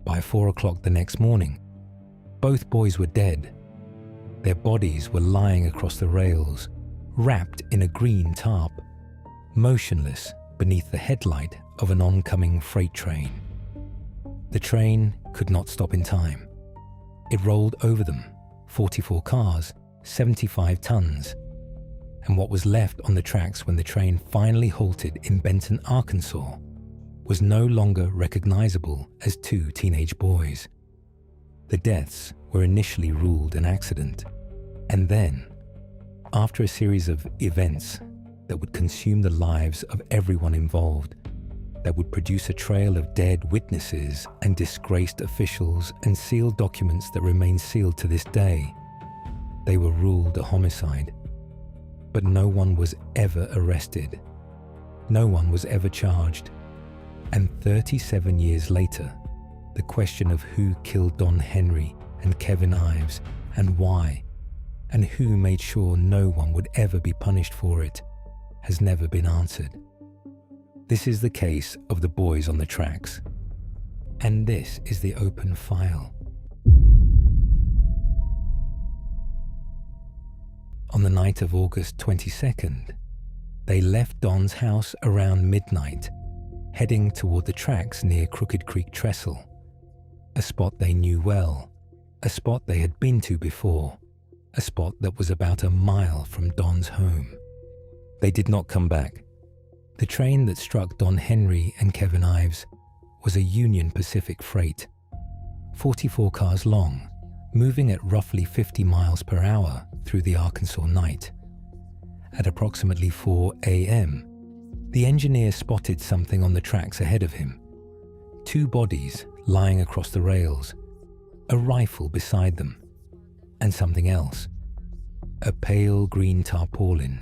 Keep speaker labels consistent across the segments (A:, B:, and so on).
A: by 4 o'clock the next morning, both boys were dead. Their bodies were lying across the rails, wrapped in a green tarp, motionless beneath the headlight of an oncoming freight train. The train could not stop in time. It rolled over them, 44 cars, 75 tons, and what was left on the tracks when the train finally halted in Benton, Arkansas, was no longer recognizable as 2 teenage boys. The deaths were initially ruled an accident, and then, after a series of events that would consume the lives of everyone involved, that would produce a trail of dead witnesses and disgraced officials and sealed documents that remain sealed to this day, they were ruled a homicide. But no one was ever arrested. No one was ever charged. And 37 years later, the question of who killed Don Henry and Kevin Ives and why, and who made sure no one would ever be punished for it, has never been answered. This is the case of the boys on the tracks. And this is the open file. On the night of August 22nd, they left Don's house around midnight, heading toward the tracks near Crooked Creek Trestle, a spot they knew well, a spot they had been to before, a spot that was about a mile from Don's home. They did not come back. The train that struck Don Henry and Kevin Ives was a Union Pacific freight, 44 cars long, moving at roughly 50 miles per hour through the Arkansas night. At approximately 4 a.m., the engineer spotted something on the tracks ahead of him. 2 bodies lying across the rails, a rifle beside them, and something else. A pale green tarpaulin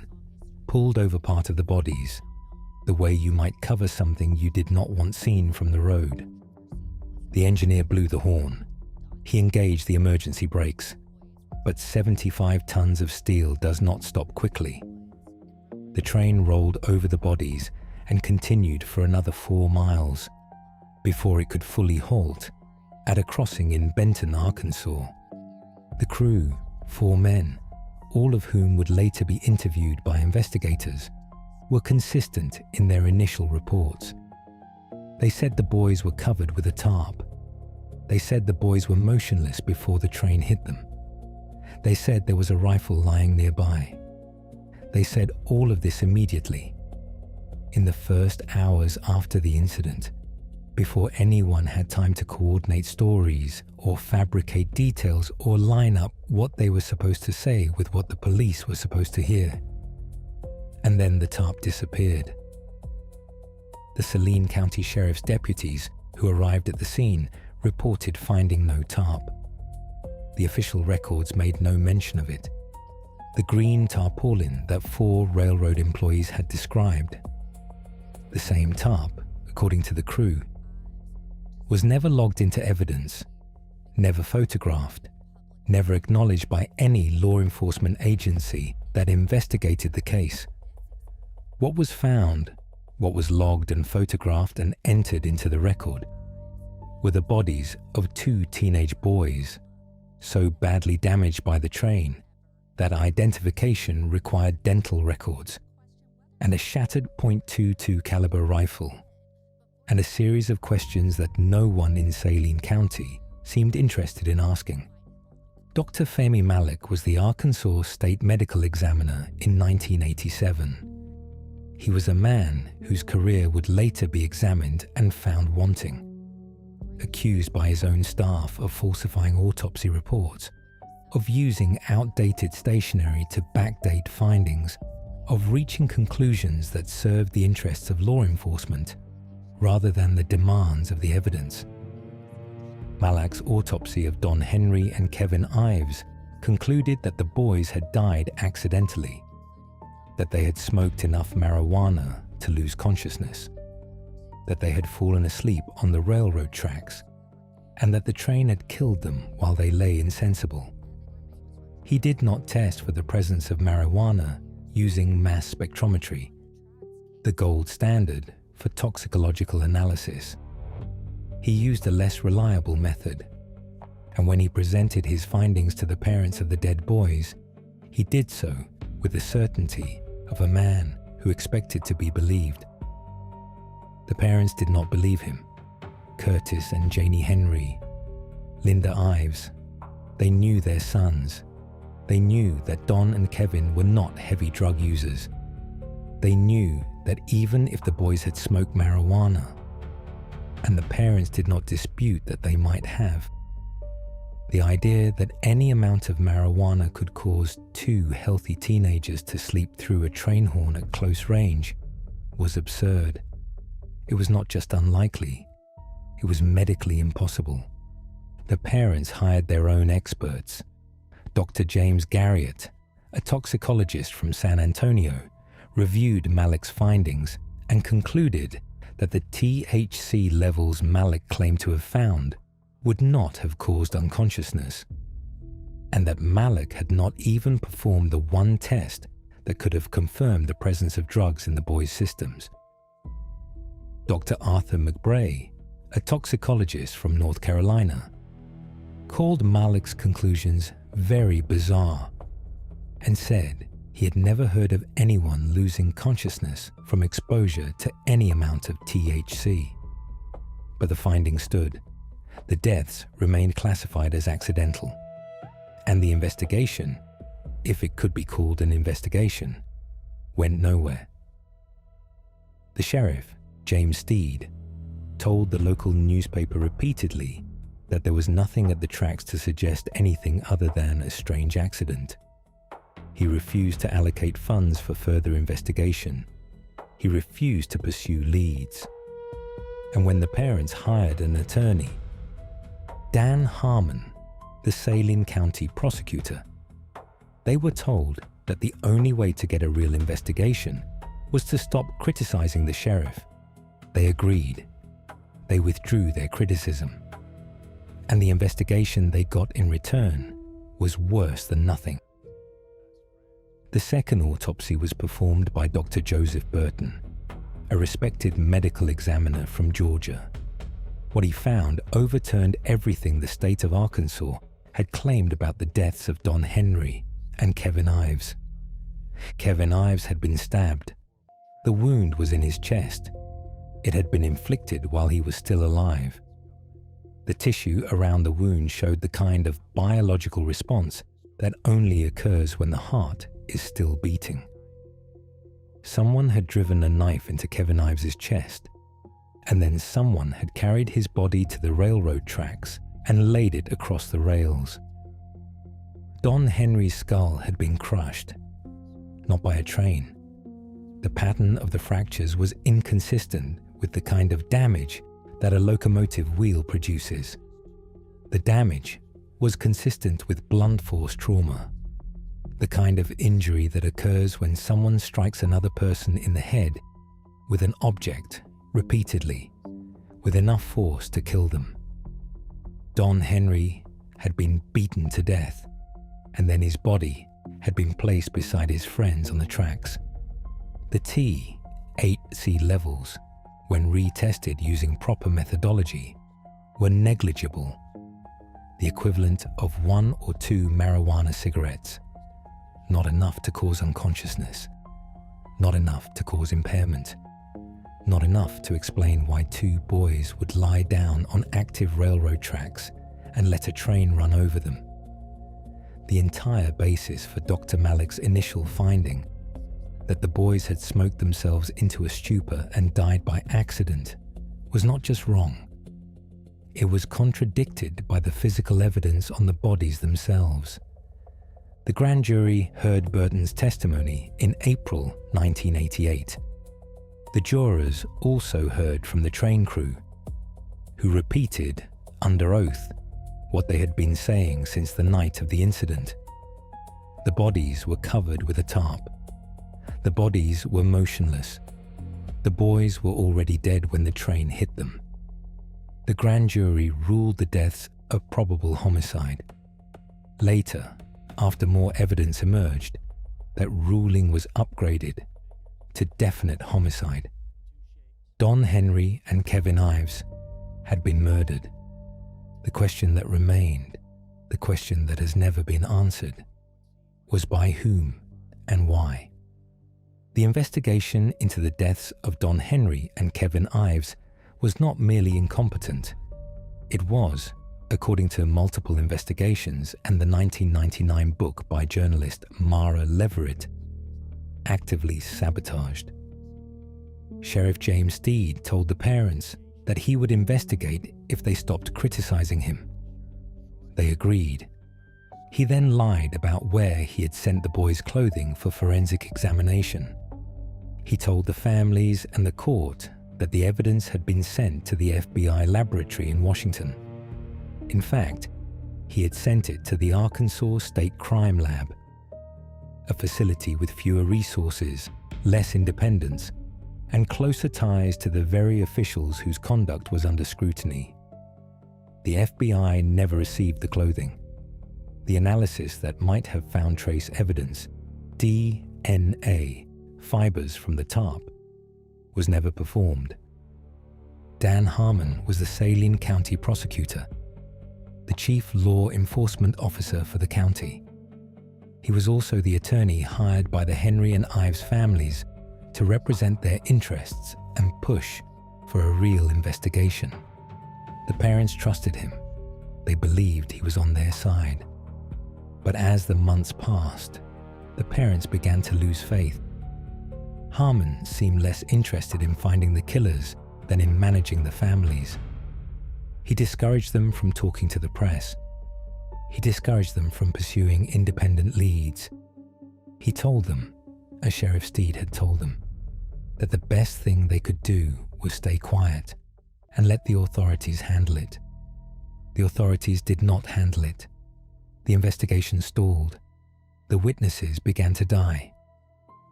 A: pulled over part of the bodies, the way you might cover something you did not want seen from the road. The engineer blew the horn. He engaged the emergency brakes, but 75 tons of steel does not stop quickly. The train rolled over the bodies and continued for another 4 miles before it could fully halt at a crossing in Benton, Arkansas. The crew, 4 men, all of whom would later be interviewed by investigators, were consistent in their initial reports. They said the boys were covered with a tarp. They said the boys were motionless before the train hit them. They said there was a rifle lying nearby. They said all of this immediately, in the first hours after the incident, before anyone had time to coordinate stories or fabricate details or line up what they were supposed to say with what the police were supposed to hear. And then the tarp disappeared. The Saline County Sheriff's deputies who arrived at the scene reported finding no tarp. The official records made no mention of it. The green tarpaulin that 4 railroad employees had described, the same tarp, according to the crew, was never logged into evidence, never photographed, never acknowledged by any law enforcement agency that investigated the case. What was found, what was logged and photographed and entered into the record, were the bodies of 2 teenage boys, so badly damaged by the train that identification required dental records, and a shattered .22 caliber rifle, and a series of questions that no one in Saline County seemed interested in asking. Dr. Femi Malik was the Arkansas State Medical Examiner in 1987. He was a man whose career would later be examined and found wanting, accused by his own staff of falsifying autopsy reports, of using outdated stationery to backdate findings, of reaching conclusions that served the interests of law enforcement rather than the demands of the evidence. Malak's autopsy of Don Henry and Kevin Ives concluded that the boys had died accidentally, that they had smoked enough marijuana to lose consciousness, that they had fallen asleep on the railroad tracks, and that the train had killed them while they lay insensible. He did not test for the presence of marijuana using mass spectrometry, the gold standard for toxicological analysis. he used a less reliable method. And when he presented his findings to the parents of the dead boys, he did so with the certainty of a man who expected to be believed. The parents did not believe him. Curtis and Janie Henry, Linda Ives, they knew their sons. They knew that Don and Kevin were not heavy drug users. They knew that even if the boys had smoked marijuana, and the parents did not dispute that they might have, the idea that any amount of marijuana could cause two healthy teenagers to sleep through a train horn at close range was absurd. It was not just unlikely, it was medically impossible. The parents hired their own experts. Dr. James Garriott, a toxicologist from San Antonio, reviewed Malik's findings and concluded that the THC levels Malik claimed to have found would not have caused unconsciousness, and that Malik had not even performed the one test that could have confirmed the presence of drugs in the boys' systems. Dr. Arthur McBray, a toxicologist from North Carolina, called Malik's conclusions very bizarre and said he had never heard of anyone losing consciousness from exposure to any amount of THC. But the finding stood. The deaths remained classified as accidental, and the investigation, if it could be called an investigation, went nowhere. The sheriff, James Steed, told the local newspaper repeatedly that there was nothing at the tracks to suggest anything other than a strange accident. He refused to allocate funds for further investigation. He refused to pursue leads. And when the parents hired an attorney, Dan Harmon, the Saline County prosecutor, they were told that the only way to get a real investigation was to stop criticizing the sheriff. They agreed. They withdrew their criticism. And the investigation they got in return was worse than nothing. The second autopsy was performed by Dr. Joseph Burton, a respected medical examiner from Georgia. What he found overturned everything the state of Arkansas had claimed about the deaths of Don Henry and Kevin Ives. Kevin Ives had been stabbed. The wound was in his chest. It had been inflicted while he was still alive. The tissue around the wound showed the kind of biological response that only occurs when the heart is still beating. Someone had driven a knife into Kevin Ives' chest, and then someone had carried his body to the railroad tracks and laid it across the rails. Don Henry's skull had been crushed, not by a train. The pattern of the fractures was inconsistent with the kind of damage that a locomotive wheel produces. The damage was consistent with blunt force trauma, the kind of injury that occurs when someone strikes another person in the head with an object repeatedly, with enough force to kill them. Don Henry had been beaten to death, and then his body had been placed beside his friends on the tracks. The THC levels, when retested using proper methodology, were negligible, the equivalent of 1 or 2 marijuana cigarettes. Not enough to cause unconsciousness, not enough to cause impairment, not enough to explain why 2 boys would lie down on active railroad tracks and let a train run over them. The entire basis for Dr. Malik's initial finding, that the boys had smoked themselves into a stupor and died by accident, was not just wrong. It was contradicted by the physical evidence on the bodies themselves. The grand jury heard Burton's testimony in April 1988. The jurors also heard from the train crew, who repeated, under oath, what they had been saying since the night of the incident. The bodies were covered with a tarp. The bodies were motionless. The boys were already dead when the train hit them. The grand jury ruled the deaths a probable homicide. Later, after more evidence emerged, that ruling was upgraded to definite homicide. Don Henry and Kevin Ives had been murdered. The question that remained, the question that has never been answered, was by whom and why. The investigation into the deaths of Don Henry and Kevin Ives was not merely incompetent. It was, according to multiple investigations and the 1999 book by journalist Mara Leveritt, actively sabotaged. Sheriff James Steed told the parents that he would investigate if they stopped criticizing him. They agreed. He then lied about where he had sent the boys' clothing for forensic examination. He told the families and the court that the evidence had been sent to the FBI laboratory in Washington. In fact, he had sent it to the Arkansas State Crime Lab, a facility with fewer resources, less independence, and closer ties to the very officials whose conduct was under scrutiny. The FBI never received the clothing. The analysis that might have found trace evidence, DNA, fibers from the tarp, was never performed. Dan Harmon was the Saline County prosecutor, the chief law enforcement officer for the county. He was also the attorney hired by the Henry and Ives families to represent their interests and push for a real investigation. The parents trusted him. They believed he was on their side. But as the months passed, the parents began to lose faith. Harmon seemed less interested in finding the killers than in managing the families. He discouraged them from talking to the press. He discouraged them from pursuing independent leads. He told them, as Sheriff Steed had told them, that the best thing they could do was stay quiet and let the authorities handle it. The authorities did not handle it. The investigation stalled. The witnesses began to die.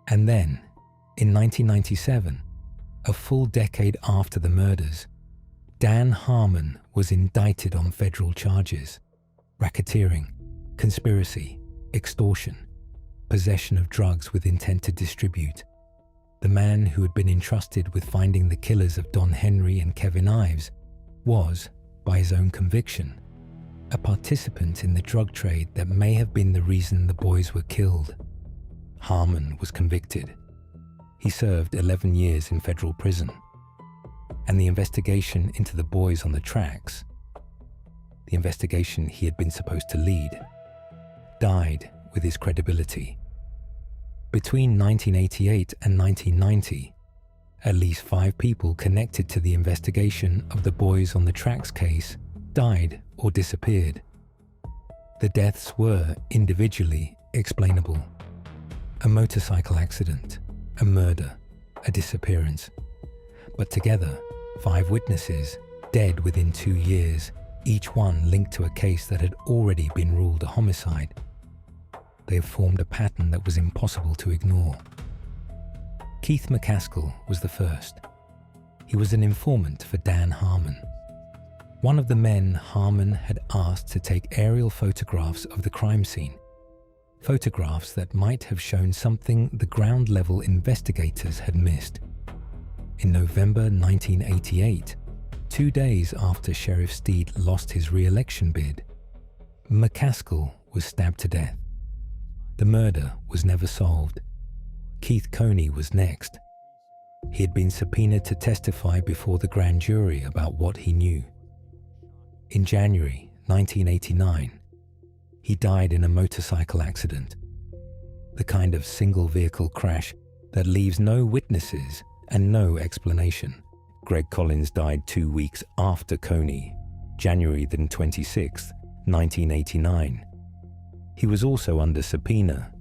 A: And then, in 1997, a full decade after the murders, Dan Harmon was indicted on federal charges: racketeering, conspiracy, extortion, possession of drugs with intent to distribute. The man who had been entrusted with finding the killers of Don Henry and Kevin Ives was, by his own conviction, a participant in the drug trade that may have been the reason the boys were killed. Harmon was convicted. He served 11 years in federal prison. And the investigation into the boys on the tracks, the investigation he had been supposed to lead, died with his credibility. Between 1988 and 1990, at least 5 people connected to the investigation of the boys on the tracks case died or disappeared. The deaths were individually explainable: a motorcycle accident, a murder, a disappearance. But together, 5 witnesses, dead within 2 years, each one linked to a case that had already been ruled a homicide. They have formed a pattern that was impossible to ignore. Keith McCaskill was the first. He was an informant for Dan Harmon. One of the men Harmon had asked to take aerial photographs of the crime scene, photographs that might have shown something the ground-level investigators had missed. In November 1988, 2 days after Sheriff Steed lost his re-election bid, McCaskill was stabbed to death. The murder was never solved. Keith Coney was next. He had been subpoenaed to testify before the grand jury about what he knew. In January 1989, he died in a motorcycle accident, the kind of single-vehicle crash that leaves no witnesses and no explanation. Greg Collins died 2 weeks after Coney, January 26, 1989. He was also under subpoena.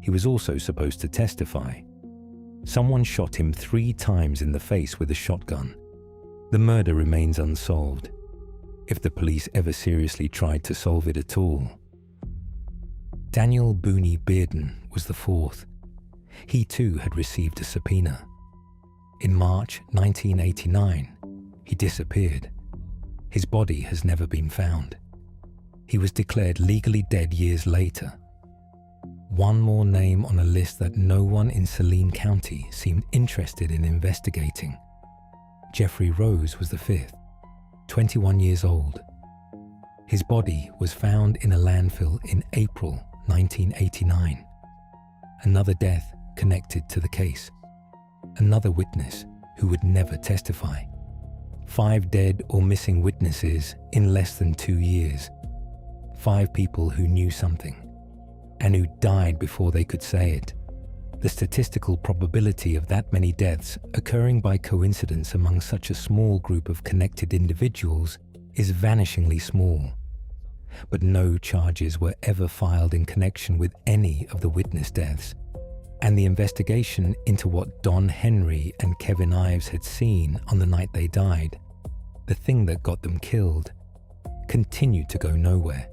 A: He was also supposed to testify. Someone shot him 3 times in the face with a shotgun. The murder remains unsolved, if the police ever seriously tried to solve it at all. Daniel Booney Bearden was the 4th. He too had received a subpoena. In March 1989, he disappeared. His body has never been found. He was declared legally dead years later. One more name on a list that no one in Saline County seemed interested in investigating. Jeffrey Rose was the 5th. 21 years old. His body was found in a landfill in April 1989. Another death connected to the case. Another witness who would never testify. 5 dead or missing witnesses in less than 2 years. 5 people who knew something and who died before they could say it. The statistical probability of that many deaths occurring by coincidence among such a small group of connected individuals is vanishingly small. But no charges were ever filed in connection with any of the witness deaths, and the investigation into what Don Henry and Kevin Ives had seen on the night they died, the thing that got them killed, continued to go nowhere.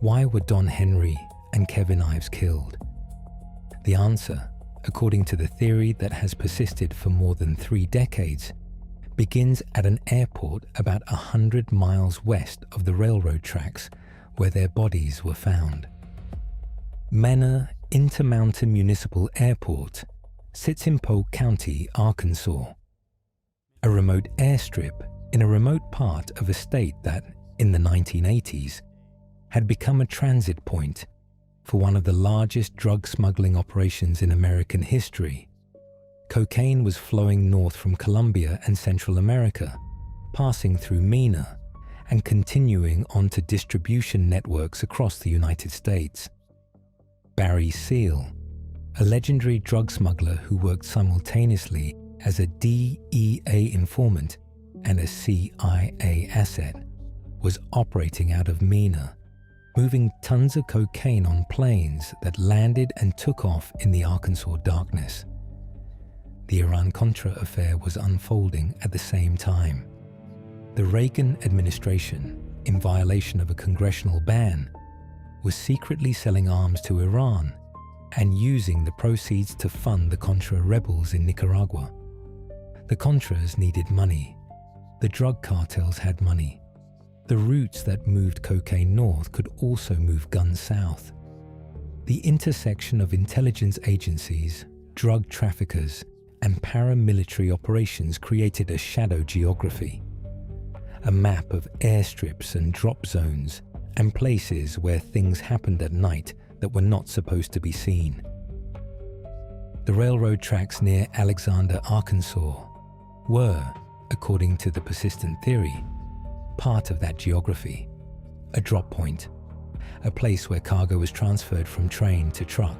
A: Why were Don Henry and Kevin Ives killed? The answer, according to the theory that has persisted for more than 3 decades, begins at an airport about 100 miles west of the railroad tracks where their bodies were found. Mena Intermountain Municipal Airport sits in Polk County, Arkansas, a remote airstrip in a remote part of a state that, in the 1980s, had become a transit point for one of the largest drug smuggling operations in American history. Cocaine was flowing north from Colombia and Central America, passing through Mena and continuing onto distribution networks across the United States. Barry Seal, a legendary drug smuggler who worked simultaneously as a DEA informant and a CIA asset, was operating out of Mena, moving tons of cocaine on planes that landed and took off in the Arkansas darkness. The Iran-Contra affair was unfolding at the same time. The Reagan administration, in violation of a congressional ban, was secretly selling arms to Iran and using the proceeds to fund the Contra rebels in Nicaragua. The Contras needed money. The drug cartels had money. The routes that moved cocaine north could also move guns south. The intersection of intelligence agencies, drug traffickers, and paramilitary operations created a shadow geography, a map of airstrips and drop zones and places where things happened at night that were not supposed to be seen. The railroad tracks near Alexander, Arkansas, were, according to the persistent theory, part of that geography, a drop point, a place where cargo was transferred from train to truck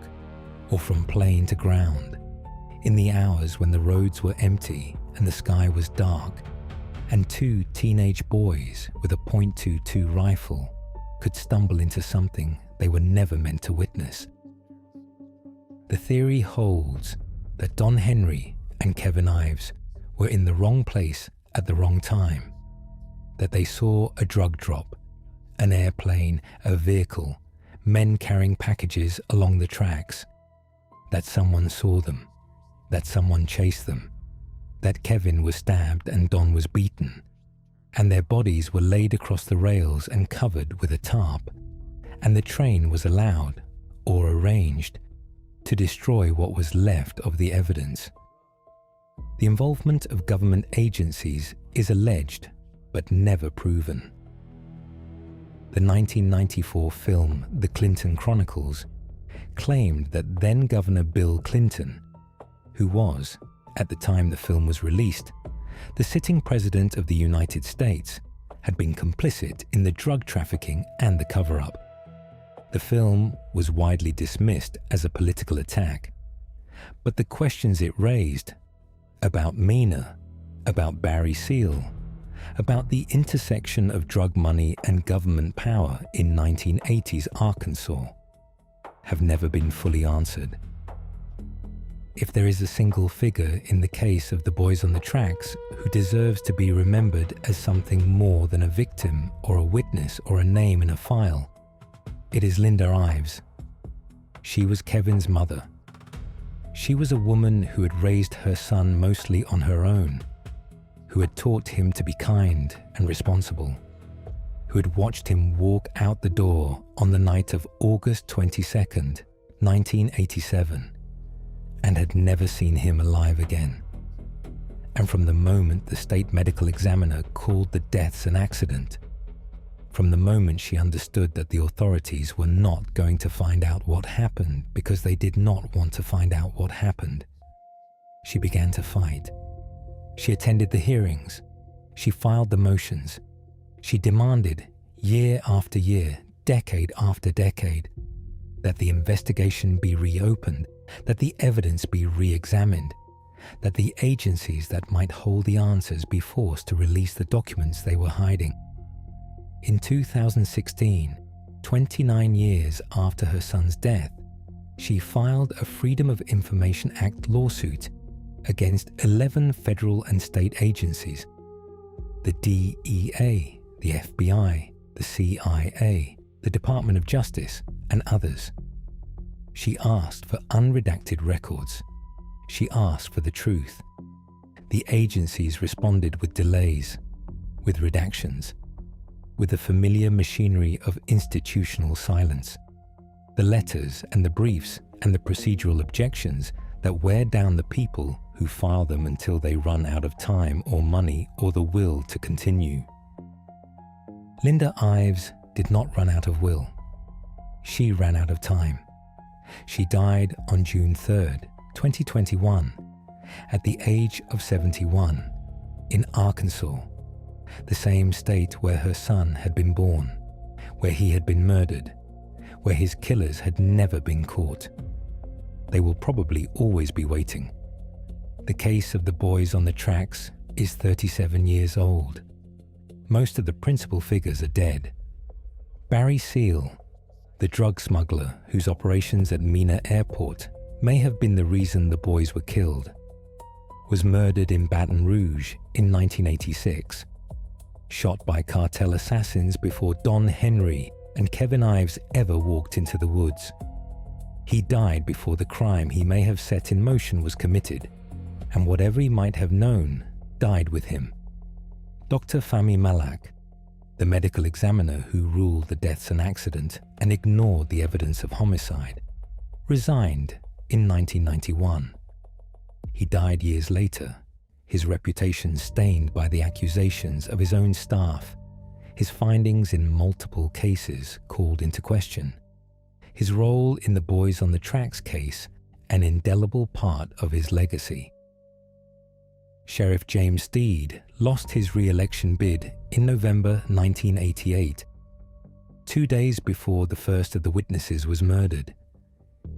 A: or from plane to ground, in the hours when the roads were empty and the sky was dark, and 2 teenage boys with a .22 rifle could stumble into something they were never meant to witness. The theory holds that Don Henry and Kevin Ives were in the wrong place at the wrong time, that they saw a drug drop, an airplane, a vehicle, men carrying packages along the tracks, that someone saw them, that someone chased them, that Kevin was stabbed and Don was beaten, and their bodies were laid across the rails and covered with a tarp, and the train was allowed, or arranged, to destroy what was left of the evidence. The involvement of government agencies is alleged, but never proven. The 1994 film The Clinton Chronicles claimed that then-Governor Bill Clinton, who was, at the time the film was released, the sitting president of the United States, had been complicit in the drug trafficking and the cover-up. The film was widely dismissed as a political attack, but the questions it raised about Mena, about Barry Seal, about the intersection of drug money and government power in 1980s Arkansas, have never been fully answered. If there is a single figure in the case of the boys on the tracks who deserves to be remembered as something more than a victim or a witness or a name in a file, it is Linda Ives. She was Kevin's mother. She was a woman who had raised her son mostly on her own, who had taught him to be kind and responsible, who had watched him walk out the door on the night of August 22nd, 1987, and had never seen him alive again. and from the moment the state medical examiner called the deaths an accident, from the moment she understood that the authorities were not going to find out what happened because they did not want to find out what happened, she began to fight. She attended the hearings. She filed the motions. She demanded, year after year, decade after decade, that the investigation be reopened, that the evidence be re-examined, that the agencies that might hold the answers be forced to release the documents they were hiding. In 2016, 29 years after her son's death, she filed a Freedom of Information Act lawsuit against 11 federal and state agencies, the DEA, the FBI, the CIA, the Department of Justice, and others. She asked for unredacted records. She asked for the truth. The agencies responded with delays, with redactions, with the familiar machinery of institutional silence. The letters and the briefs and the procedural objections that wear down the people who file them until they run out of time or money or the will to continue. Linda Ives did not run out of will. She ran out of time. She died on June 3rd, 2021, at the age of 71, in Arkansas, the same state where her son had been born, where he had been murdered, where his killers had never been caught. They will probably always be waiting. The case of the boys on the tracks is 37 years old. Most of the principal figures are dead. Barry Seal, the drug smuggler whose operations at Mena Airport may have been the reason the boys were killed, was murdered in Baton Rouge in 1986, shot by cartel assassins before Don Henry and Kevin Ives ever walked into the woods. He died before the crime he may have set in motion was committed, and whatever he might have known died with him. Dr. Fahmy Malak, the medical examiner who ruled the deaths an accident and ignored the evidence of homicide, resigned in 1991. He died years later, his reputation stained by the accusations of his own staff, his findings in multiple cases called into question, his role in the Boys on the Tracks case an indelible part of his legacy. Sheriff James Steed lost his re-election bid in November 1988, 2 days before the first of the witnesses was murdered.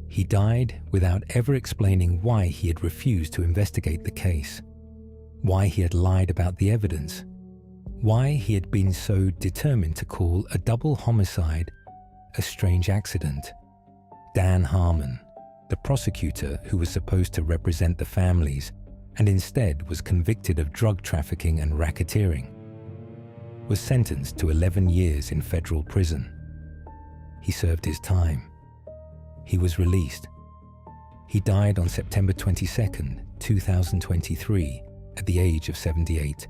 A: He died without ever explaining why he had refused to investigate the case, why he had lied about the evidence, why he had been so determined to call a double homicide a strange accident. Dan Harmon, the prosecutor who was supposed to represent the families and instead was convicted of drug trafficking and racketeering, was sentenced to 11 years in federal prison. He served his time. He was released. He died on September 22, 2023, at the age of 78.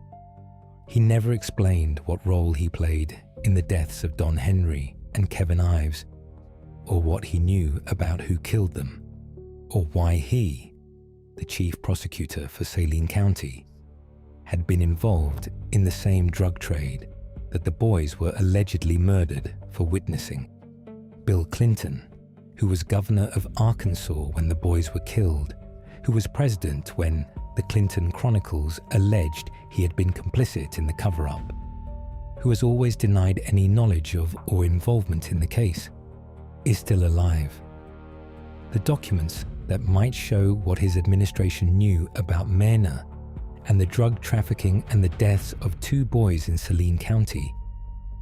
A: He never explained what role he played in the deaths of Don Henry and Kevin Ives, or what he knew about who killed them, or why he, the chief prosecutor for Saline County, had been involved in the same drug trade that the boys were allegedly murdered for witnessing. Bill Clinton, who was governor of Arkansas when the boys were killed, who was president when the Clinton Chronicles alleged he had been complicit in the cover-up, who has always denied any knowledge of or involvement in the case, is still alive. The documents that might show what his administration knew about Mena and the drug trafficking and the deaths of 2 boys in Saline County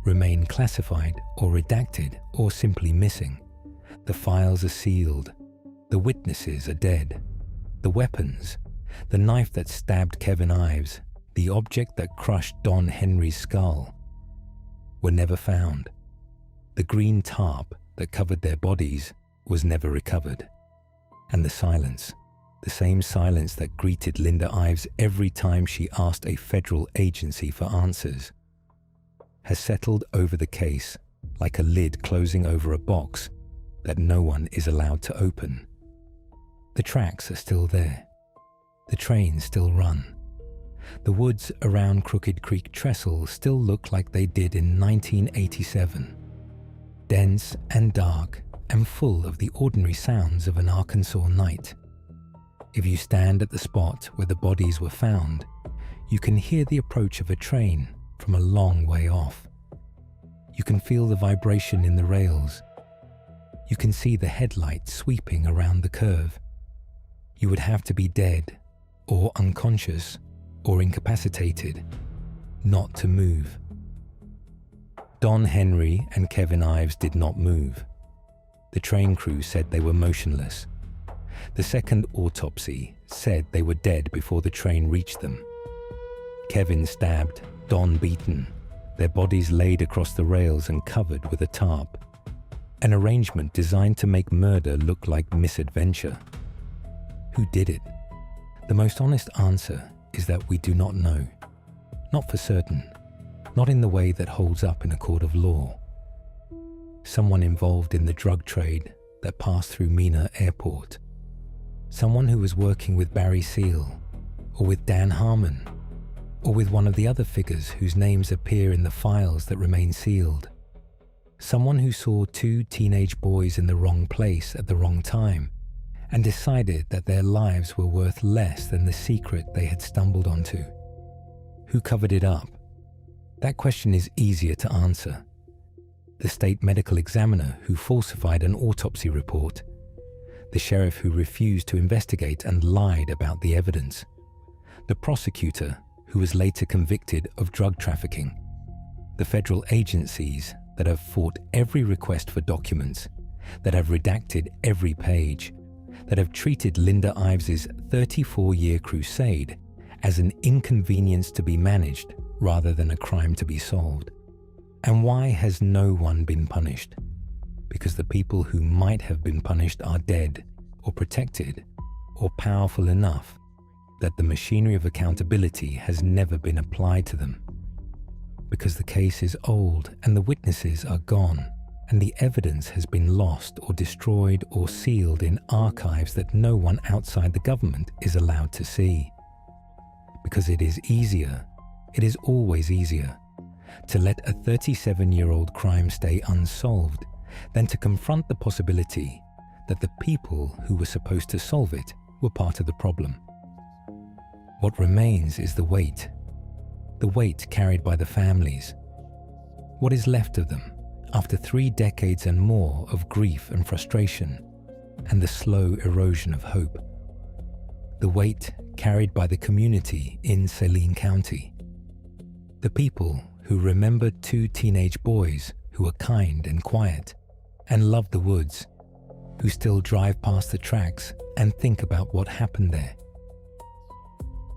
A: remain classified or redacted or simply missing. The files are sealed. The witnesses are dead. The weapons, the knife that stabbed Kevin Ives, the object that crushed Don Henry's skull, were never found. The green tarp that covered their bodies was never recovered. And the silence, the same silence that greeted Linda Ives every time she asked a federal agency for answers, has settled over the case like a lid closing over a box that no one is allowed to open. The tracks are still there. The trains still run. The woods around Crooked Creek Trestle still look like they did in 1987. Dense and dark and full of the ordinary sounds of an Arkansas night. If you stand at the spot where the bodies were found, you can hear the approach of a train from a long way off. You can feel the vibration in the rails. You can see the headlights sweeping around the curve. You would have to be dead, or unconscious, or incapacitated, not to move. Don Henry and Kevin Ives did not move. The train crew said they were motionless. The second autopsy said they were dead before the train reached them. Kevin stabbed, Don beaten, their bodies laid across the rails and covered with a tarp. An arrangement designed to make murder look like misadventure. Who did it? The most honest answer is that we do not know. Not for certain. Not in the way that holds up in a court of law. Someone involved in the drug trade that passed through Mena Airport. Someone who was working with Barry Seal, or with Dan Harmon, or with one of the other figures whose names appear in the files that remain sealed. Someone who saw two teenage boys in the wrong place at the wrong time and decided that their lives were worth less than the secret they had stumbled onto. Who covered it up? That question is easier to answer. The state medical examiner who falsified an autopsy report, the sheriff who refused to investigate and lied about the evidence, the prosecutor who was later convicted of drug trafficking, the federal agencies that have fought every request for documents, that have redacted every page, that have treated Linda Ives's 34-year crusade as an inconvenience to be managed rather than a crime to be solved. And why has no one been punished? Because the people who might have been punished are dead, or protected, or powerful enough that the machinery of accountability has never been applied to them. Because the case is old and the witnesses are gone, and the evidence has been lost or destroyed or sealed in archives that no one outside the government is allowed to see. Because it is easier, it is always easier, to let a 37-year-old crime stay unsolved than to confront the possibility that the people who were supposed to solve it were part of the problem. What remains is the weight carried by the families. What is left of them after 3 decades and more of grief and frustration and the slow erosion of hope. The weight carried by the community in Saline County. The people who remembered 2 teenage boys who were kind and quiet and loved the woods, who still drive past the tracks and think about what happened there.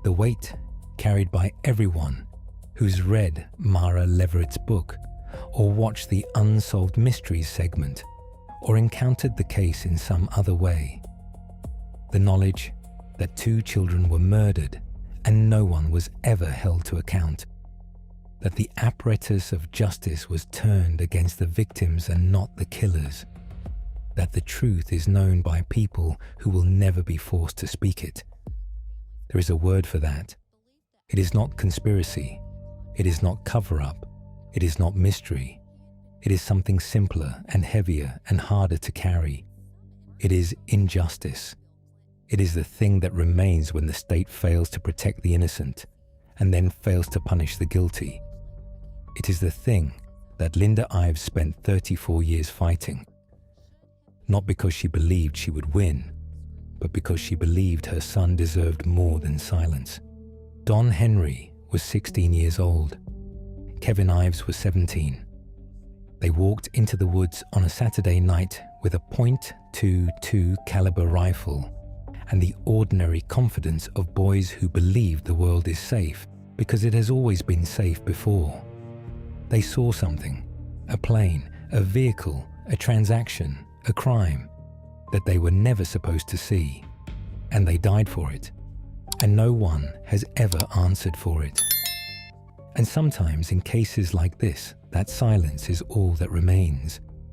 A: The weight carried by everyone who's read Mara Leverett's book, or watched the Unsolved Mysteries segment, or encountered the case in some other way. The knowledge that 2 children were murdered and no one was ever held to account. That the apparatus of justice was turned against the victims and not the killers. That the truth is known by people who will never be forced to speak it. There is a word for that. It is not conspiracy. It is not cover-up. It is not mystery. It is something simpler and heavier and harder to carry. It is injustice. It is the thing that remains when the state fails to protect the innocent and then fails to punish the guilty. It is the thing that Linda Ives spent 34 years fighting. Not because she believed she would win, but because she believed her son deserved more than silence. Don Henry was 16 years old. Kevin Ives was 17. They walked into the woods on a Saturday night with a .22 caliber rifle and the ordinary confidence of boys who believe the world is safe because it has always been safe before. They saw something, a plane, a vehicle, a transaction, a crime that they were never supposed to see, and they died for it, and no one has ever answered for it. And sometimes in cases like this, that silence is all that remains.